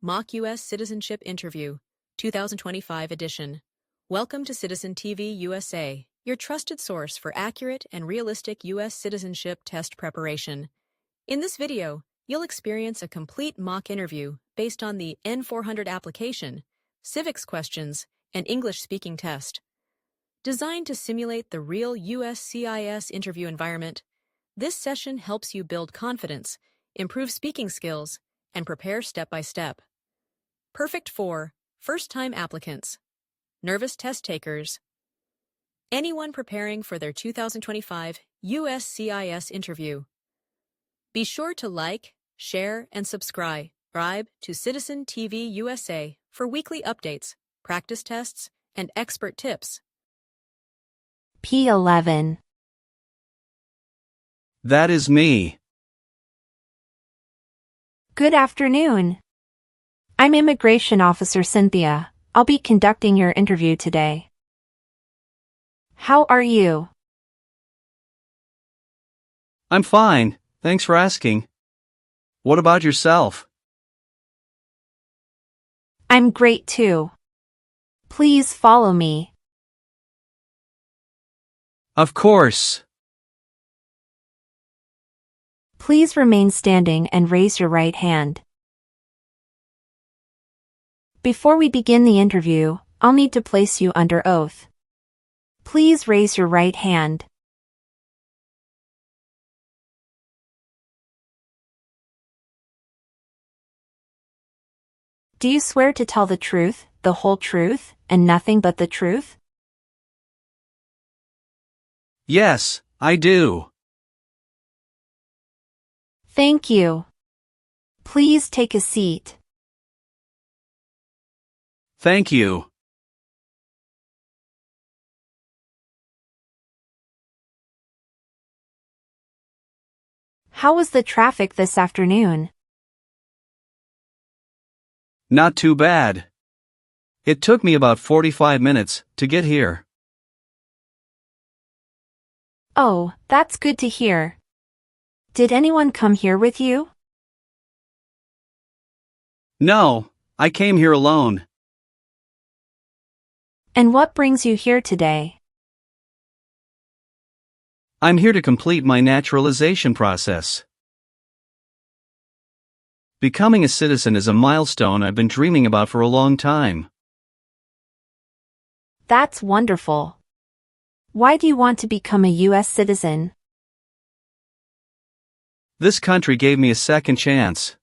Mock US Citizenship Interview, 2025 edition. Welcome to Citizen TV USA, your trusted source for accurate and realistic US citizenship test preparation. In this video, you'll experience a complete mock interview based on the N400 application, civics questions, and English speaking test. Designed to simulate the real USCIS interview environment, this session helps you build confidence, improve speaking skills, and prepare step by step. Perfect for first-time applicants, nervous test takers, anyone preparing for their 2025 USCIS interview. Be sure to like, share, and subscribe to Citizen TV USA for weekly updates, practice tests, and expert tips. P11. That is me. Good afternoon. I'm Immigration Officer Cynthia. I'll be conducting your interview today. How are you? I'm fine, thanks for asking. What about yourself? I'm great too. Please follow me. Of course. Please remain standing and raise your right hand. Before we begin the interview, I'll need to place you under oath. Please raise your right hand. Do you swear to tell the truth, the whole truth, and nothing but the truth? Yes, I do. Thank you. Please take a seat. Thank you. How was the traffic this afternoon? Not too bad. It took me about 45 minutes to get here. Oh, that's good to hear. Did anyone come here with you? No, I came here alone. And what brings you here today? I'm here to complete my naturalization process. Becoming a citizen is a milestone I've been dreaming about for a long time. That's wonderful. Why do you want to become a US citizen? This country gave me a second chance.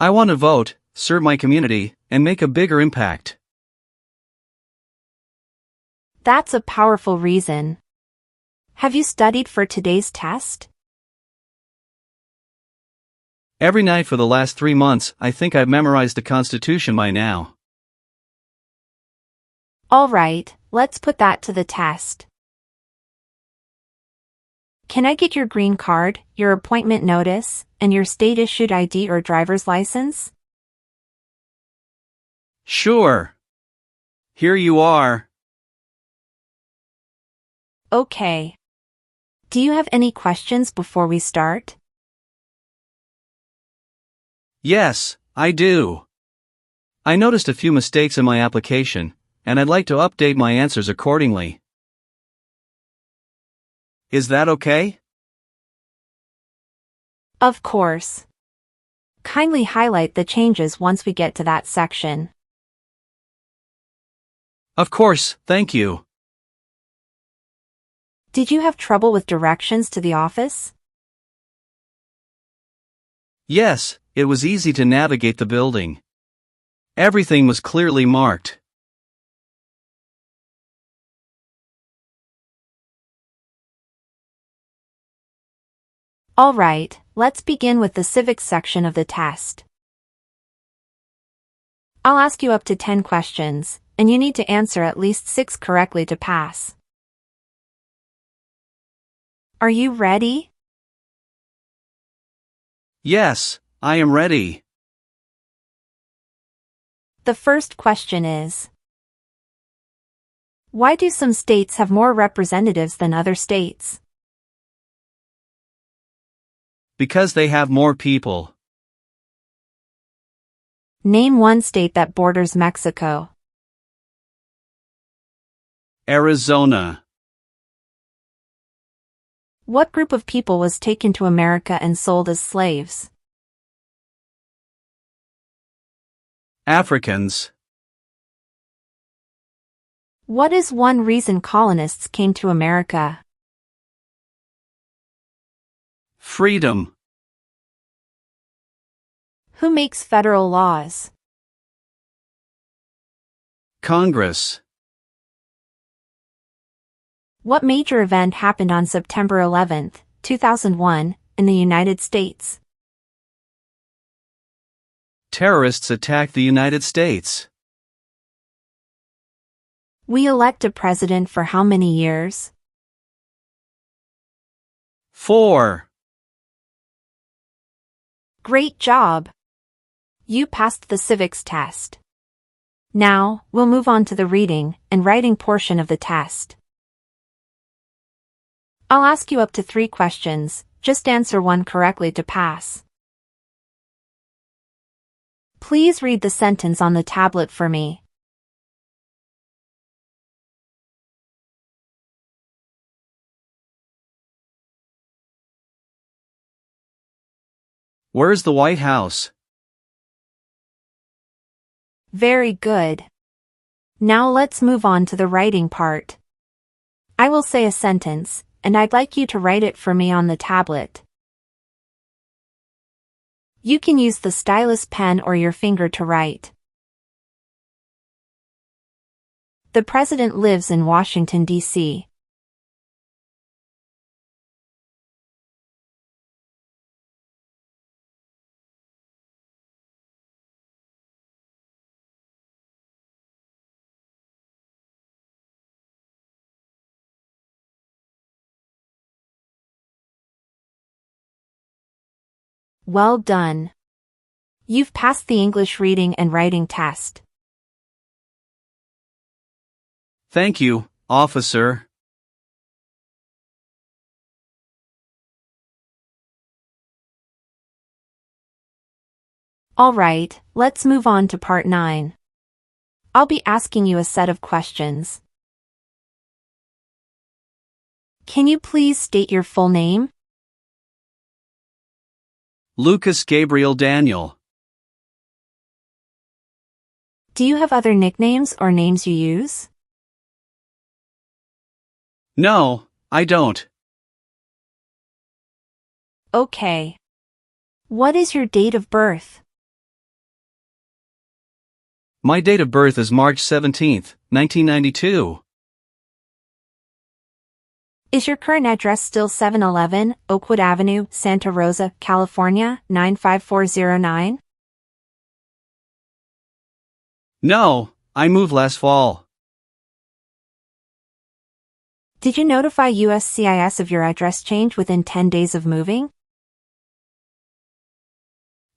I want to vote, serve my community, and make a bigger impact. That's a powerful reason. Have you studied for today's test? Every night for the last 3 months, I think I've memorized the Constitution by now. All right, let's put that to the test. Can I get your green card, your appointment notice, and your state-issued ID or driver's license? Sure. Here you are. Okay. Do you have any questions before we start? Yes, I do. I noticed a few mistakes in my application, and I'd like to update my answers accordingly. Is that okay? Of course. Kindly highlight the changes once we get to that section. Of course, thank you. Did you have trouble with directions to the office? Yes, it was easy to navigate the building. Everything was clearly marked. All right, let's begin with the civics section of the test. I'll ask you up to 10 questions, and you need to answer at least 6 correctly to pass. Are you ready? Yes, I am ready. The first question is: why do some states have more representatives than other states? Because they have more people. Name one state that borders Mexico. Arizona. What group of people was taken to America and sold as slaves? Africans. What is one reason colonists came to America? Freedom. Who makes federal laws? Congress. What major event happened on September 11, 2001, in the United States? Terrorists attacked the United States. We elect a president for how many years? 4. Great job! You passed the civics test. Now, we'll move on to the reading and writing portion of the test. I'll ask you up to 3 questions, just answer one correctly to pass. Please read the sentence on the tablet for me. Where's the White House? Very good. Now let's move on to the writing part. I will say a sentence, and I'd like you to write it for me on the tablet. You can use the stylus pen or your finger to write. The president lives in Washington, D.C. Well done. You've passed the English reading and writing test. Thank you, officer. All right, let's move on to part 9. I'll be asking you a set of questions. Can you please state your full name? Lucas Gabriel Daniel. Do you have other nicknames or names you use? No, I don't. Okay. What is your date of birth? My date of birth is March 17, 1992. Is your current address still 711 Oakwood Avenue, Santa Rosa, California, 95409? No, I moved last fall. Did you notify USCIS of your address change within 10 days of moving?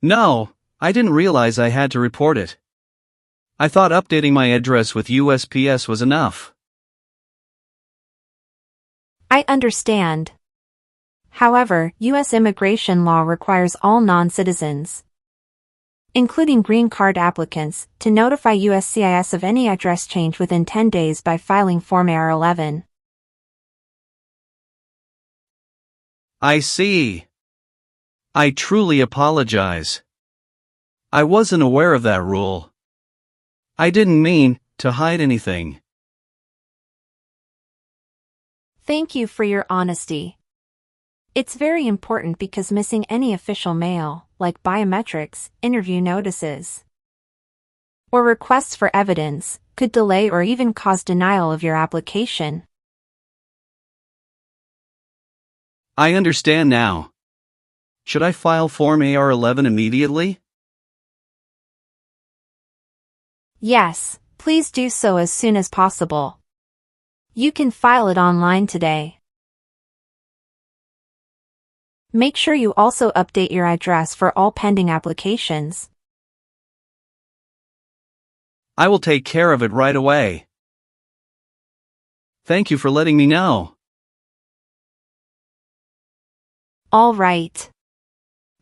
No, I didn't realize I had to report it. I thought updating my address with USPS was enough. I understand. However, U.S. immigration law requires all non-citizens, including green card applicants, to notify USCIS of any address change within 10 days by filing Form AR-11. I see. I truly apologize. I wasn't aware of that rule. I didn't mean to hide anything. Thank you for your honesty. It's very important because missing any official mail, like biometrics, interview notices, or requests for evidence, could delay or even cause denial of your application. I understand now. Should I file Form AR-11 immediately? Yes, please do so as soon as possible. You can file it online today. Make sure you also update your address for all pending applications. I will take care of it right away. Thank you for letting me know. All right.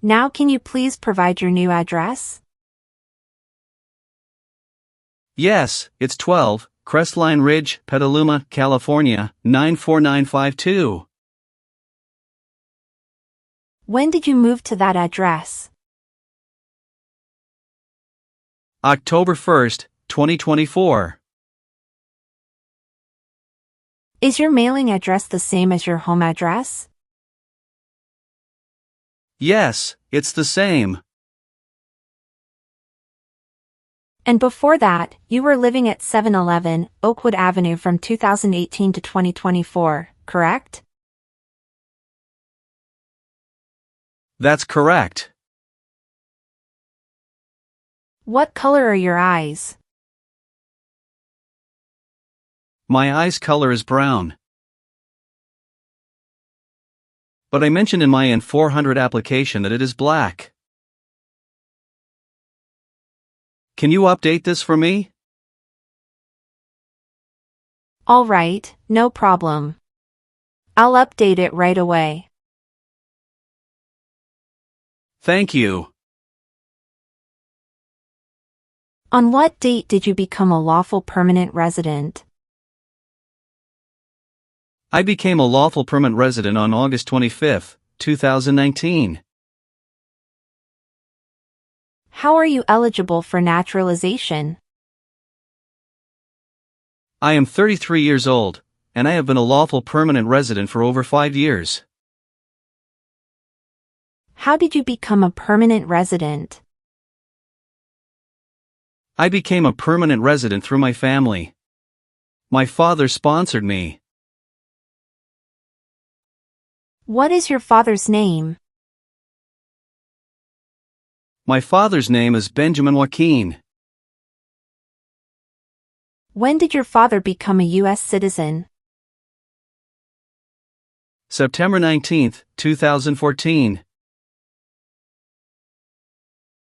Now can you please provide your new address? Yes, it's 12, Crestline Ridge, Petaluma, California, 94952. When did you move to that address? October 1st, 2024. Is your mailing address the same as your home address? Yes, it's the same. And before that, you were living at 711 Oakwood Avenue from 2018 to 2024, correct? That's correct. What color are your eyes? My eye's color is brown. But I mentioned in my N400 application that it is black. Can you update this for me? All right, no problem. I'll update it right away. Thank you. On what date did you become a lawful permanent resident? I became a lawful permanent resident on August 25, 2019. How are you eligible for naturalization? I am 33 years old, and I have been a lawful permanent resident for over 5 years. How did you become a permanent resident? I became a permanent resident through my family. My father sponsored me. What is your father's name? My father's name is Benjamin Joaquin. When did your father become a US citizen? September 19, 2014.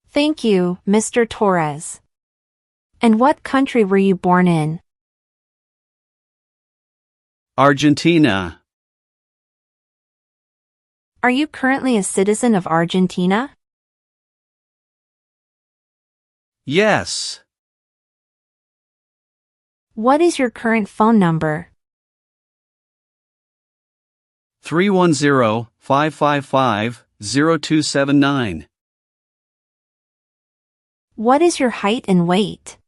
Thank you, Mr. Torres. And what country were you born in? Argentina. Are you currently a citizen of Argentina? Yes. What is your current phone number? 310-555-0279. What is your height and weight?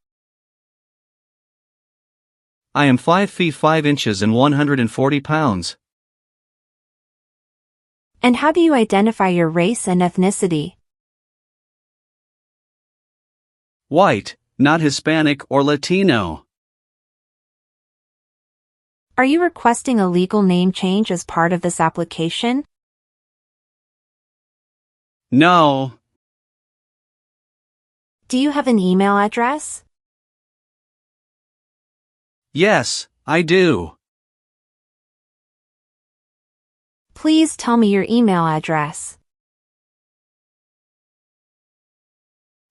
I am 5 feet 5 inches and 140 pounds. And how do you identify your race and ethnicity? White, not Hispanic or Latino. Are you requesting a legal name change as part of this application? No. Do you have an email address? Yes, I do. Please tell me your email address.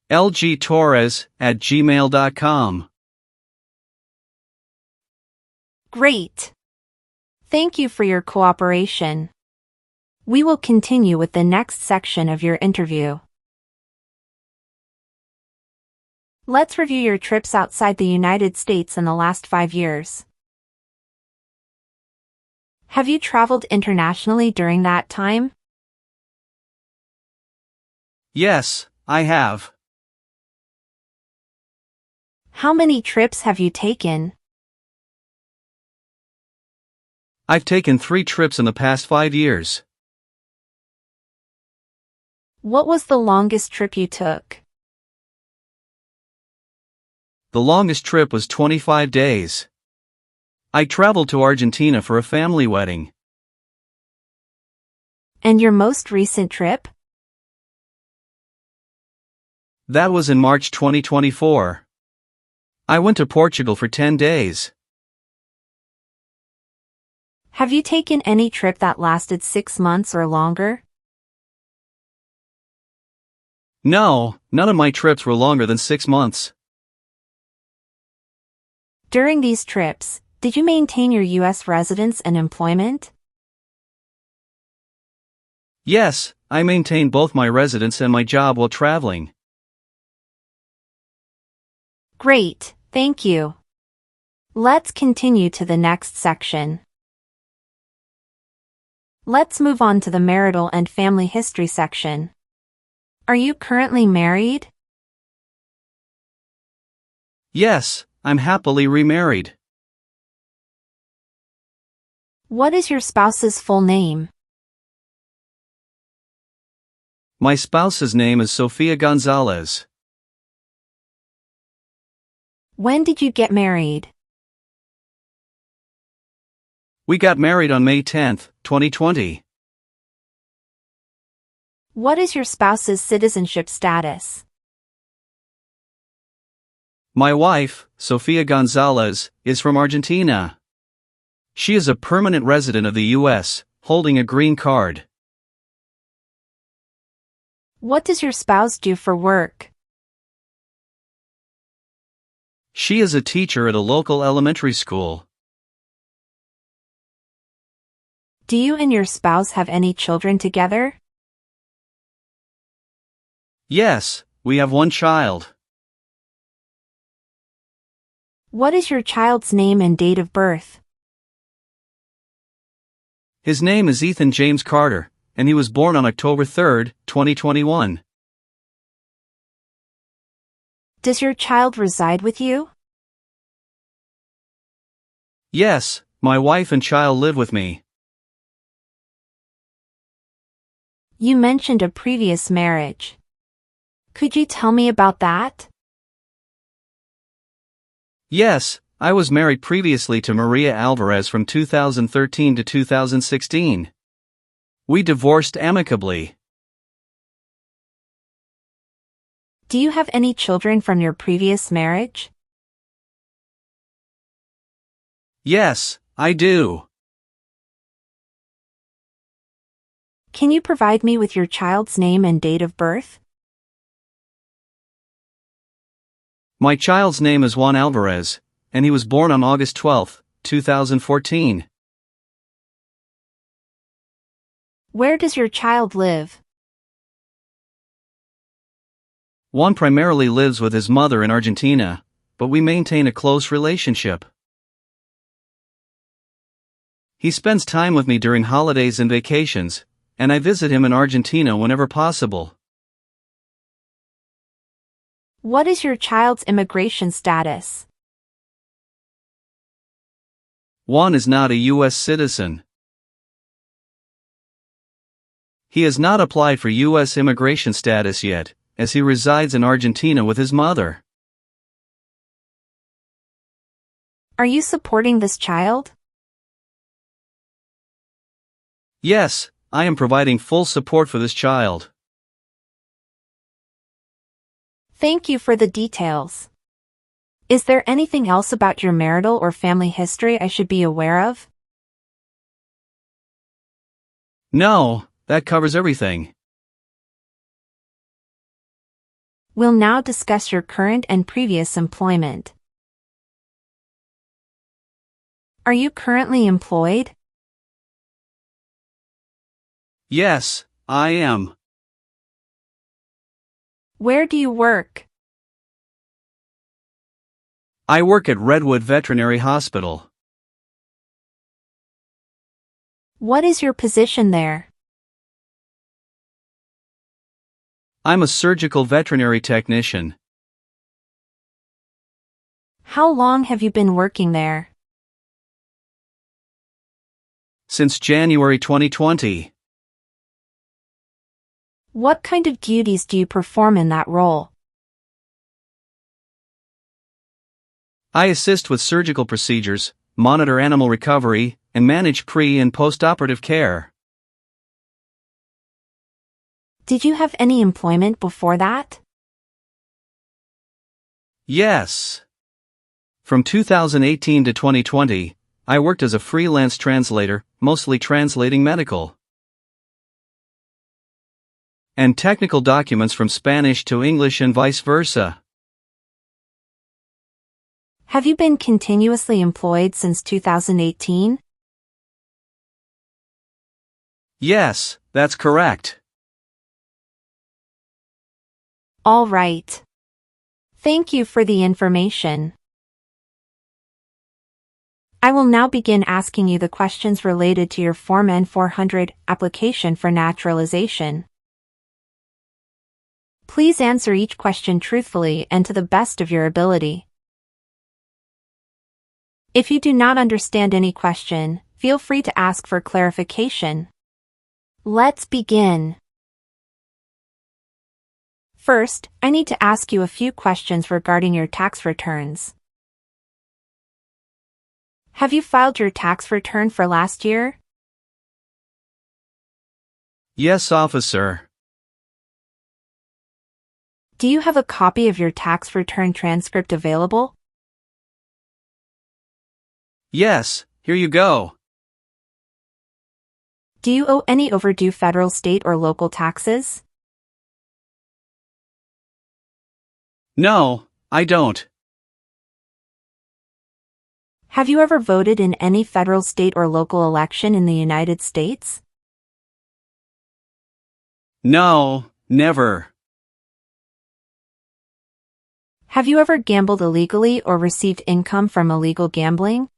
lgtorres@gmail.com. Great. Thank you for your cooperation. We will continue with the next section of your interview. Let's review your trips outside the United States in the last 5 years. Have you traveled internationally during that time? Yes, I have. How many trips have you taken? I've taken 3 trips in the past 5 years. What was the longest trip you took? The longest trip was 25 days. I traveled to Argentina for a family wedding. And your most recent trip? That was in March 2024. I went to Portugal for 10 days. Have you taken any trip that lasted 6 months or longer? No, none of my trips were longer than 6 months. During these trips, did you maintain your U.S. residence and employment? Yes, I maintained both my residence and my job while traveling. Great. Thank you. Let's continue to the next section. Let's move on to the marital and family history section. Are you currently married? Yes, I'm happily remarried. What is your spouse's full name? My spouse's name is Sofia Gonzalez. When did you get married? We got married on May 10, 2020. What is your spouse's citizenship status? My wife, Sofia Gonzalez, is from Argentina. She is a permanent resident of the US, holding a green card. What does your spouse do for work? She is a teacher at a local elementary school. Do you and your spouse have any children together? Yes, we have one child. What is your child's name and date of birth? His name is Ethan James Carter, and he was born on October 3, 2021. Does your child reside with you? Yes, my wife and child live with me. You mentioned a previous marriage. Could you tell me about that? Yes, I was married previously to Maria Alvarez from 2013 to 2016. We divorced amicably. Do you have any children from your previous marriage? Yes, I do. Can you provide me with your child's name and date of birth? My child's name is Juan Alvarez, and he was born on August 12, 2014. Where does your child live? Juan primarily lives with his mother in Argentina, but we maintain a close relationship. He spends time with me during holidays and vacations, and I visit him in Argentina whenever possible. What is your child's immigration status? Juan is not a US citizen. He has not applied for US immigration status yet, as he resides in Argentina with his mother. Are you supporting this child? Yes, I am providing full support for this child. Thank you for the details. Is there anything else about your marital or family history I should be aware of? No, that covers everything. We'll now discuss your current and previous employment. Are you currently employed? Yes, I am. Where do you work? I work at Redwood Veterinary Hospital. What is your position there? I'm a surgical veterinary technician. How long have you been working there? Since January 2020. What kind of duties do you perform in that role? I assist with surgical procedures, monitor animal recovery, and manage pre- and post-operative care. Did you have any employment before that? Yes. From 2018 to 2020, I worked as a freelance translator, mostly translating medical and technical documents from Spanish to English and vice versa. Have you been continuously employed since 2018? Yes, that's correct. All right. Thank you for the information. I will now begin asking you the questions related to your Form N400 application for naturalization. Please answer each question truthfully and to the best of your ability. If you do not understand any question, feel free to ask for clarification. Let's begin. First, I need to ask you a few questions regarding your tax returns. Have you filed your tax return for last year? Yes, officer. Do you have a copy of your tax return transcript available? Yes, here you go. Do you owe any overdue federal, state, or local taxes? No, I don't. Have you ever voted in any federal, state, or local election in the United States? No, never. Have you ever gambled illegally or received income from illegal gambling?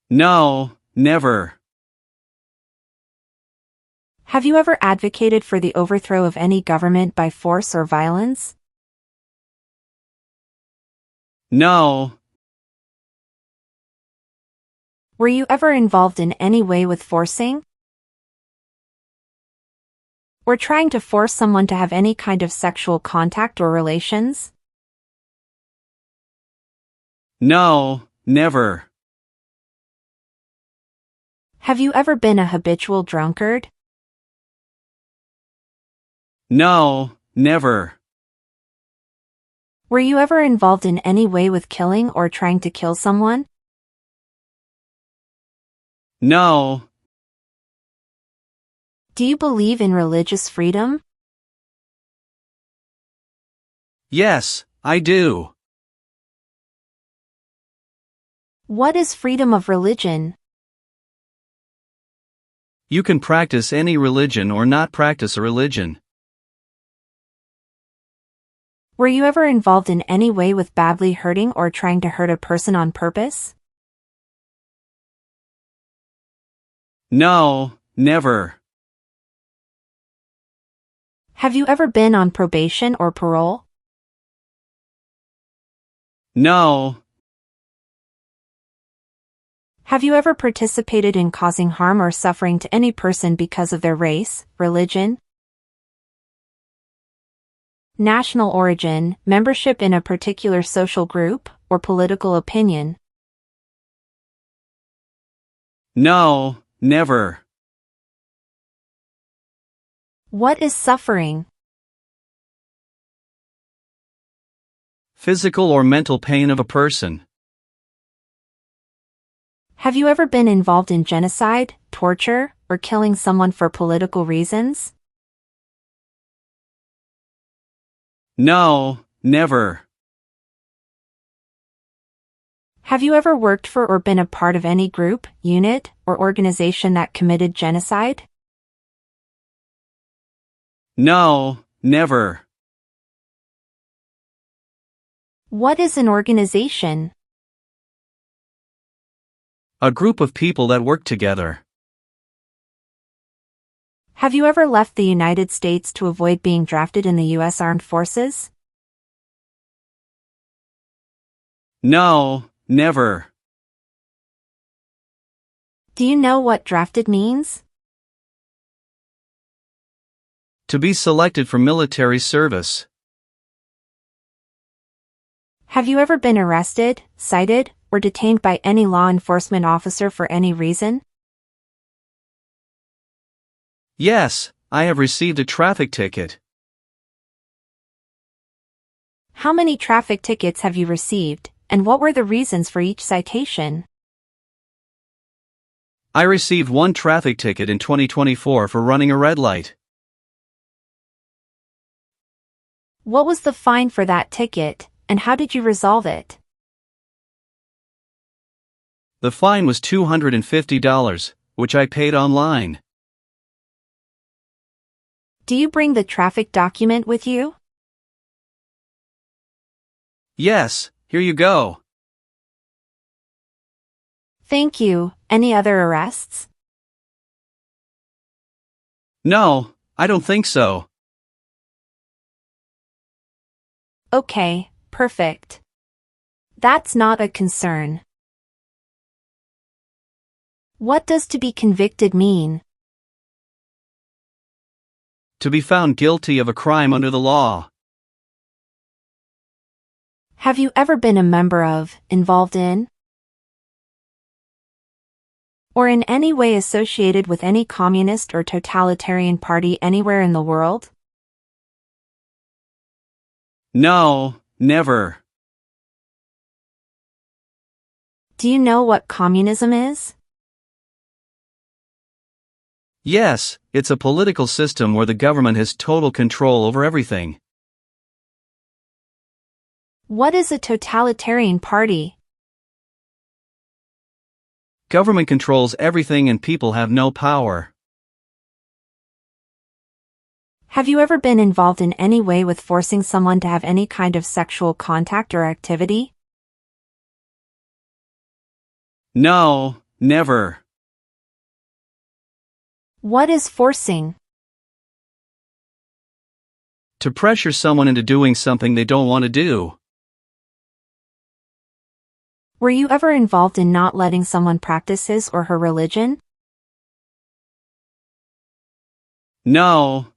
No, never. Have you ever advocated for the overthrow of any government by force or violence? No. Were you ever involved in any way with forcing or trying to force someone to have any kind of sexual contact or relations? No, never. Have you ever been a habitual drunkard? No, never. Were you ever involved in any way with killing or trying to kill someone? No. Do you believe in religious freedom? Yes, I do. What is freedom of religion? You can practice any religion or not practice a religion. Were you ever involved in any way with badly hurting or trying to hurt a person on purpose? No, never. Have you ever been on probation or parole? No. Have you ever participated in causing harm or suffering to any person because of their race, religion, national origin, membership in a particular social group, or political opinion? No, never. What is suffering? Physical or mental pain of a person. Have you ever been involved in genocide, torture, or killing someone for political reasons? No, never. Have you ever worked for or been a part of any group, unit, or organization that committed genocide? No, never. What is an organization? A group of people that work together. Have you ever left the United States to avoid being drafted in the U.S. Armed Forces? No, never. Do you know what drafted means? To be selected for military service. Have you ever been arrested, cited, or detained by any law enforcement officer for any reason? Yes, I have received a traffic ticket. How many traffic tickets have you received, and what were the reasons for each citation? I received one traffic ticket in 2024 for running a red light. What was the fine for that ticket, and how did you resolve it? The fine was $250, which I paid online. Do you bring the traffic document with you? Yes, here you go. Thank you. Any other arrests? No, I don't think so. Okay, perfect. That's not a concern. What does to be convicted mean? To be found guilty of a crime under the law. Have you ever been a member of, involved in, or in any way associated with any communist or totalitarian party anywhere in the world? No, never. Do you know what communism is? Yes, it's a political system where the government has total control over everything. What is a totalitarian party? Government controls everything and people have no power. Have you ever been involved in any way with forcing someone to have any kind of sexual contact or activity? No, never. What is forcing? To pressure someone into doing something they don't want to do. Were you ever involved in not letting someone practice his or her religion? No.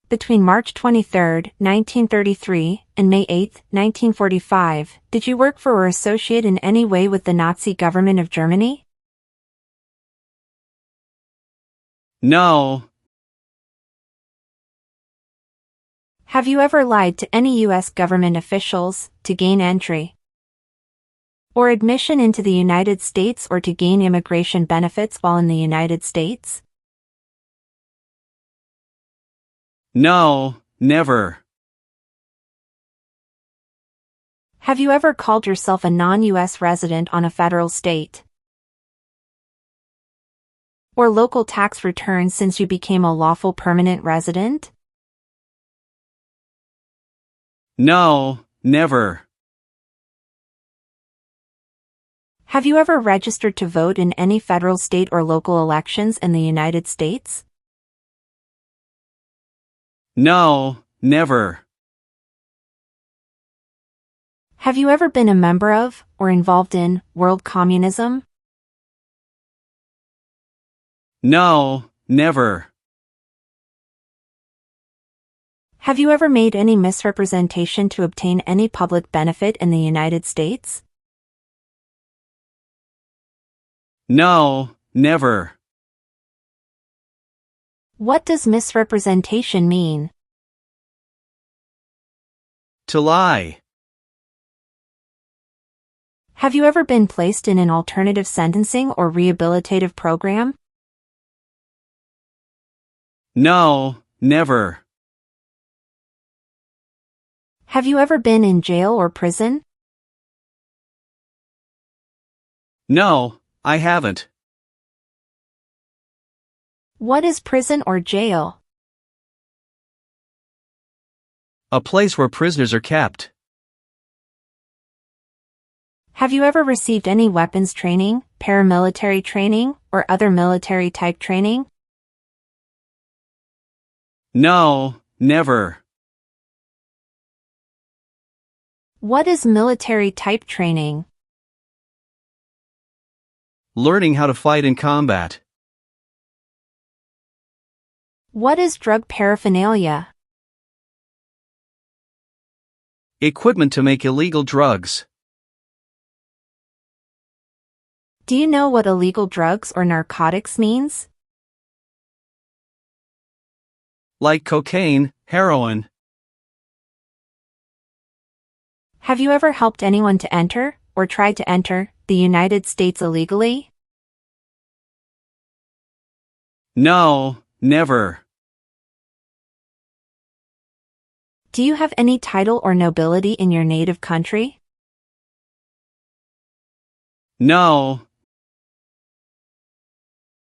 Between March 23, 1933, and May 8, 1945, did you work for or associate in any way with the Nazi government of Germany? No. Have you ever lied to any U.S. government officials to gain entry or admission into the United States or to gain immigration benefits while in the United States? No, never. Have you ever called yourself a non-U.S. resident on a federal, state, or local tax return since you became a lawful permanent resident? No, never. Have you ever registered to vote in any federal, state, or local elections in the United States? No, never. Have you ever been a member of, or involved in, world communism? No, never. Have you ever made any misrepresentation to obtain any public benefit in the United States? No, never. What does misrepresentation mean? To lie. Have you ever been placed in an alternative sentencing or rehabilitative program? No, never. Have you ever been in jail or prison? No, I haven't. What is prison or jail? A place where prisoners are kept. Have you ever received any weapons training, paramilitary training, or other military-type training? No, never. What is military-type training? Learning how to fight in combat. What is drug paraphernalia? Equipment to make illegal drugs. Do you know what illegal drugs or narcotics means? Like cocaine, heroin. Have you ever helped anyone to enter, or tried to enter, the United States illegally? No, never. Do you have any title or nobility in your native country? No.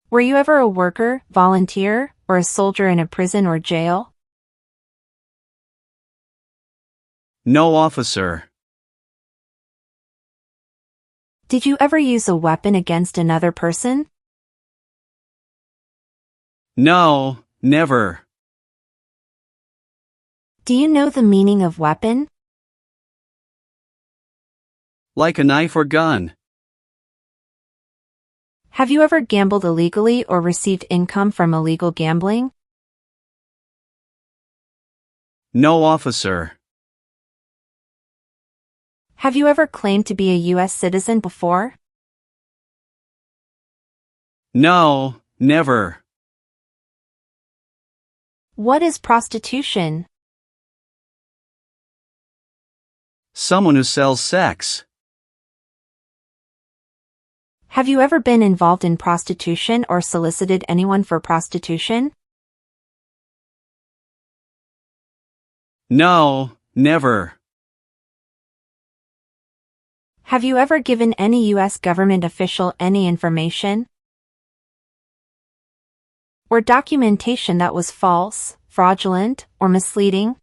Were you ever a worker, volunteer, or a soldier in a prison or jail? No officer. Did you ever use a weapon against another person? No, never. Do you know the meaning of weapon? Like a knife or gun. Have you ever gambled illegally or received income from illegal gambling? No, officer. Have you ever claimed to be a US citizen before? No, never. What is prostitution? Someone who sells sex. Have you ever been involved in prostitution or solicited anyone for prostitution? No, never. Have you ever given any US government official any information or documentation that was false, fraudulent, or misleading?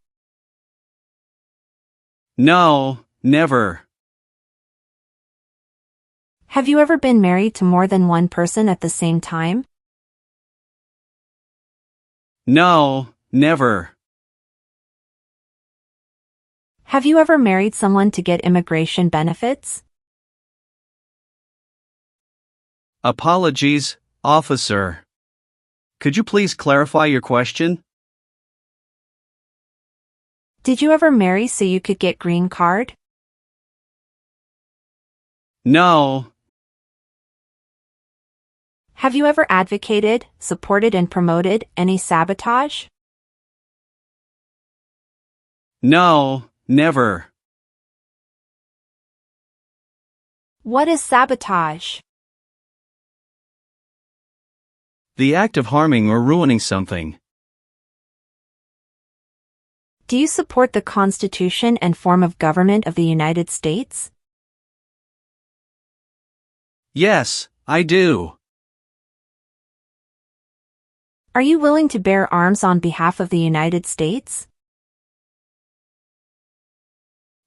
No, never. Have you ever been married to more than one person at the same time? No, never. Have you ever married someone to get immigration benefits? Apologies, officer. Could you please clarify your question? Did you ever marry so you could get green card? No. Have you ever advocated, supported and promoted any sabotage? No, never. What is sabotage? The act of harming or ruining something. Do you support the Constitution and form of government of the United States? Yes, I do. Are you willing to bear arms on behalf of the United States?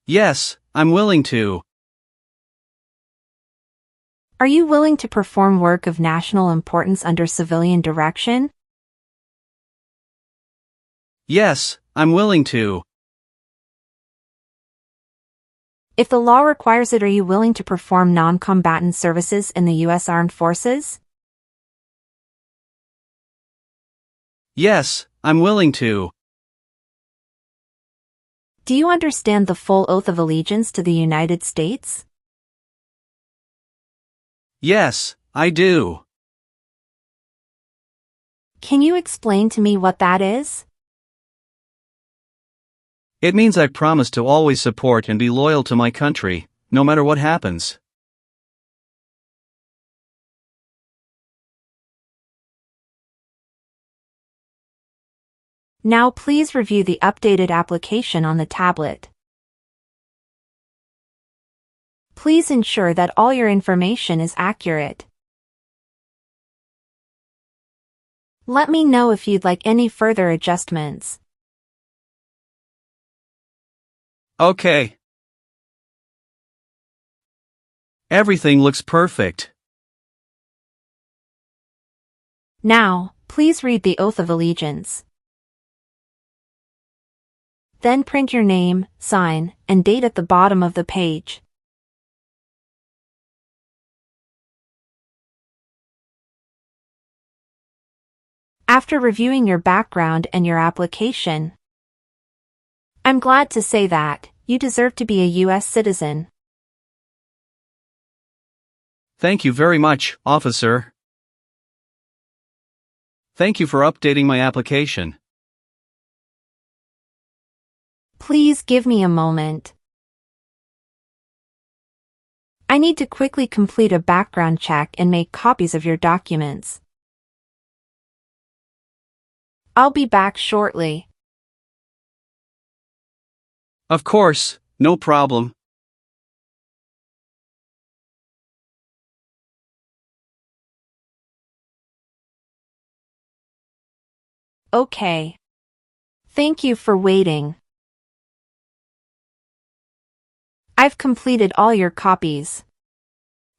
Yes, I'm willing to. Are you willing to perform work of national importance under civilian direction? Yes, I'm willing to. If the law requires it, are you willing to perform non-combatant services in the U.S. Armed Forces? Yes, I'm willing to. Do you understand the full oath of allegiance to the United States? Yes, I do. Can you explain to me what that is? It means I promise to always support and be loyal to my country, no matter what happens. Now please review the updated application on the tablet. Please ensure that all your information is accurate. Let me know if you'd like any further adjustments. Okay. Everything looks perfect. Now, please read the Oath of Allegiance. Then print your name, sign, and date at the bottom of the page. After reviewing your background and your application, I'm glad to say that you deserve to be a U.S. citizen. Thank you very much, officer. Thank you for updating my application. Please give me a moment. I need to quickly complete a background check and make copies of your documents. I'll be back shortly. Of course, no problem. Okay. Thank you for waiting. I've completed all your copies.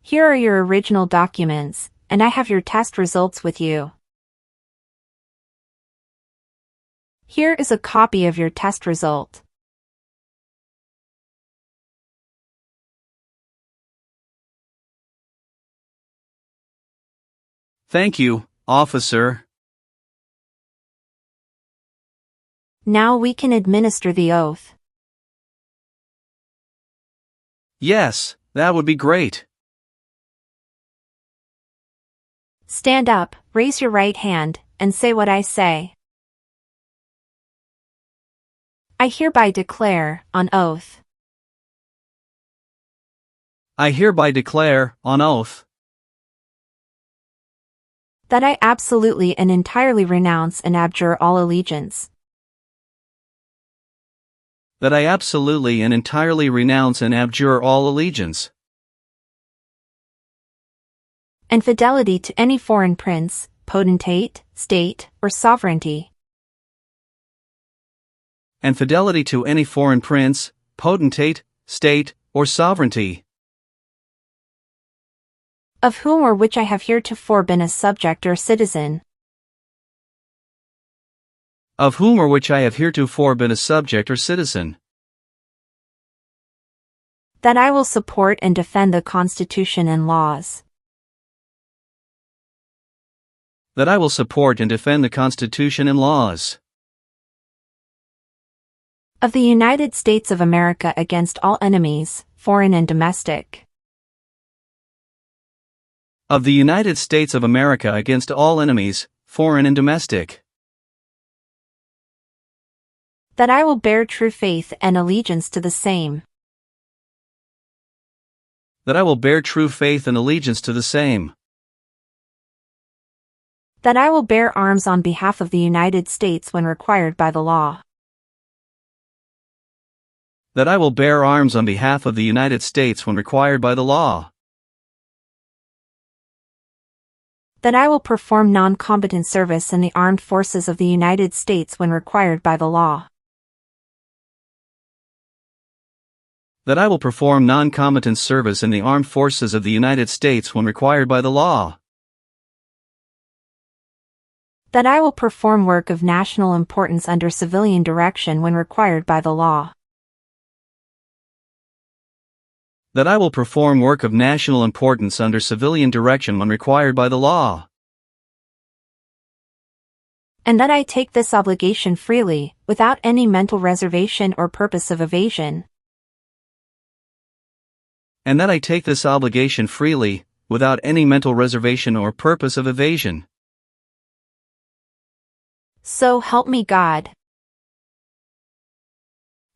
Here are your original documents, and I have your test results with you. Here is a copy of your test result. Thank you, officer. Now we can administer the oath. Yes, that would be great. Stand up, raise your right hand, and say what I say. I hereby declare, on oath. I hereby declare, on oath, that I absolutely and entirely renounce and abjure all allegiance. that I absolutely and entirely renounce and abjure all allegiance and fidelity to any foreign prince, potentate, state, or sovereignty. and fidelity to any foreign prince, potentate, state, or sovereignty, of whom or which I have heretofore been a subject or citizen. of whom or which I have heretofore been a subject or citizen. That I will support and defend the Constitution and laws. That I will support and defend the Constitution and laws of the United States of America against all enemies, foreign and domestic. of the United States of America against all enemies, foreign and domestic. That I will bear true faith and allegiance to the same. That I will bear true faith and allegiance to the same. That I will bear arms on behalf of the United States when required by the law. That I will bear arms on behalf of the United States when required by the law. That I will perform non-combatant service in the armed forces of the United States when required by the law. That I will perform non-combatant service in the armed forces of the United States when required by the law. That I will perform work of national importance under civilian direction when required by the law. That I will perform work of national importance under civilian direction when required by the law. And that I take this obligation freely, without any mental reservation or purpose of evasion. And that I take this obligation freely, without any mental reservation or purpose of evasion. So help me God.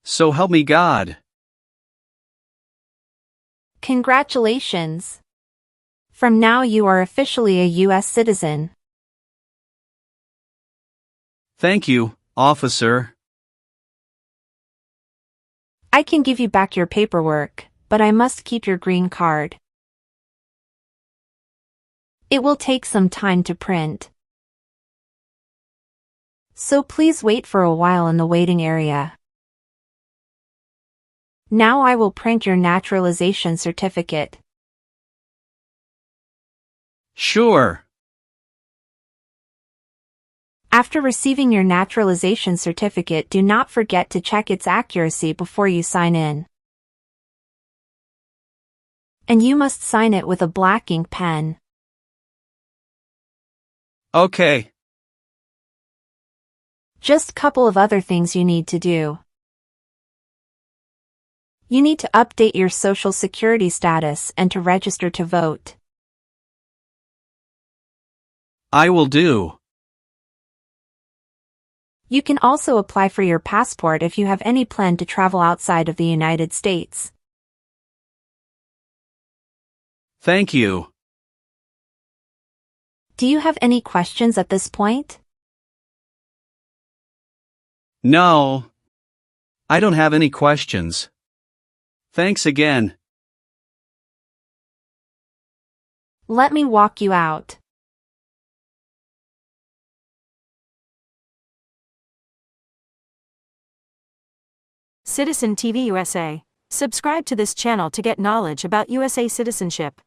So help me God. Congratulations. From now you are officially a US citizen. Thank you, officer. I can give you back your paperwork, but I must keep your green card. It will take some time to print. So please wait for a while in the waiting area. Now I will print your naturalization certificate. Sure. After receiving your naturalization certificate, do not forget to check its accuracy before you sign in. And you must sign it with a black ink pen. Okay. Just a couple of other things you need to do. You need to update your Social Security status and to register to vote. I will do. You can also apply for your passport if you have any plan to travel outside of the United States. Thank you. Do you have any questions at this point? No. I don't have any questions. Thanks again. Let me walk you out. Citizen TV USA. Subscribe to this channel to get knowledge about USA citizenship.